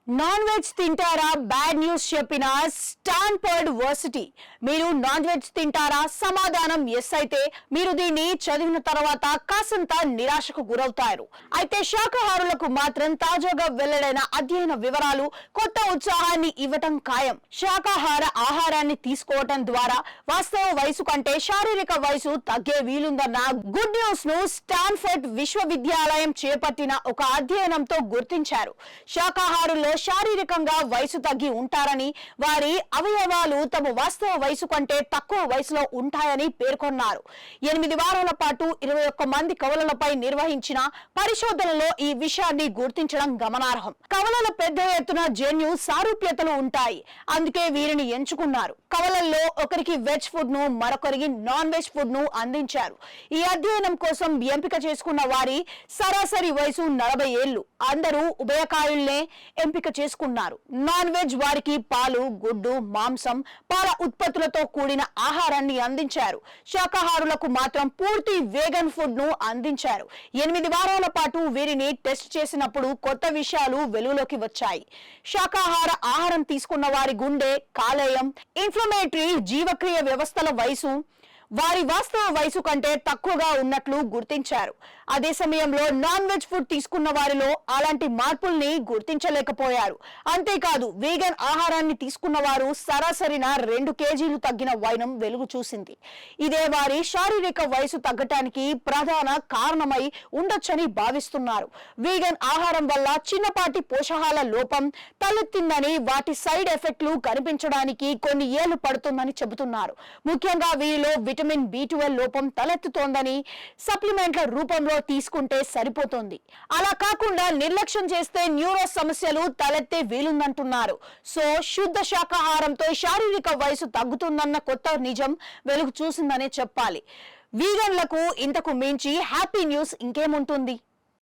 Non veg తింటారా? Bad news చెప్పిన Stanford varsity. మీరు నాన్ వెజ్ తింటారా? సమాధానం ఎస్ అయితే మీరు దీన్ని చదివిన తర్వాత కాసంత నిరాశకు గురవుతారు. అయితే శాకాహారులకు మాత్రం తాజాగా వెల్లడైన అధ్యయన వివరాలు కొత్త ఉత్సాహాన్ని ఇవ్వటం ఖాయం. శాకాహార ఆహారాన్ని తీసుకోవటం ద్వారా వాస్తవ వయసు కంటే శారీరక వయసు తగ్గే వీలుందన్న గుడ్ న్యూస్ ను స్టాన్ఫర్డ్ విశ్వవిద్యాలయం చేపట్టిన ఒక అధ్యయనంతో గుర్తించారు. శాకాహారుల్లో శారీరకంగా వయసు తగ్గి ఉంటారని, వారి అవయవాలు తమ వాస్తవ వయసు కంటే తక్కువ వయసులో ఉంటాయని పేర్కొన్నారు. 8 వారాల పాటు 21 మంది కవలలపై నిర్వహించిన పరిశోధనలో ఈ విషయాన్ని గుర్తించడం గమనార్హం. కవలల పెద్ద ఎత్తున జన్యు సారూప్యతలు ఉంటాయి, అందుకే వీరిని ఎంచుకున్నారు. కవలల్లో ఒకరికి వెజ్ ఫుడ్ ను, మరొకరికి నాన్ వెజ్ ఫుడ్ ను అందించారు. ఈ అధ్యయనం కోసం ఎంపిక చేసుకున్న వారి సరాసరి వయసు 40 ఏళ్లు. అందరూ ఉభయకాయుల్నే ఎంపిక చేసుకున్నారు. నాన్ వెజ్ వారికి పాలు, గుడ్డు, మాంసం, పాల ఉత్పత్తులతో కూడిన ఆహారాన్ని అందించారు. శాకాహారులకు మాత్రం పూర్తి వేగన్ ఫుడ్ ను అందించారు. 8 వారాల పాటు వీరిని టెస్ట్ చేసినప్పుడు కొత్త విషయాలు వెలుగులోకి వచ్చాయి. శాకాహార ఆహారం తీసుకున్న వారి గుండె, కాలేయం, ఇన్ఫ్లమేటరీ జీవక్రియ వ్యవస్థల వయసు వారి వాస్తవ వయసు కంటే తక్కువగా ఉన్నట్లు గుర్తించారు. అదే సమయంలో నాన్ వెజ్ ఫుడ్ తీసుకున్న వారిలో అలాంటి మార్పుల్ని గుర్తించలేకపోయారు. అంతేకాదు, వీగన్ ఆహారాన్ని తీసుకున్న వారు సరాసరిన 2 కేజీలు తగ్గిన వైనం వెలుగు చూసింది. ఇదే వారి శారీరక వయసు తగ్గటానికి ప్రధాన కారణమై ఉండొచ్చని భావిస్తున్నారు. వీగన్ ఆహారం వల్ల చిన్నపాటి పోషకాల లోపం తలెత్తిందని, వాటి సైడ్ ఎఫెక్ట్లు కనిపించడానికి కొన్ని ఏళ్లు పడుతుందని చెబుతున్నారు. ముఖ్యంగా వీరిలో విటమిన్ B12 లోపం తలెత్తుతోందని, సప్లిమెంట్ల రూపంలో తీసుకుంటే సరిపోతుంది. అలా కాకుండా నిర్లక్ష్యం చేస్తే న్యూరో సమస్యలు తలెత్తే వీలుందంటున్నారు. సో శుద్ధ శాకాహారంతో శారీరక వయసు తగ్గుతుందన్న కొత్త నిజం వెలుగు చూసిందనే చెప్పాలి. వీగన్లకు ఇంతకు మించి హ్యాపీ న్యూస్ ఇంకేముంటుంది?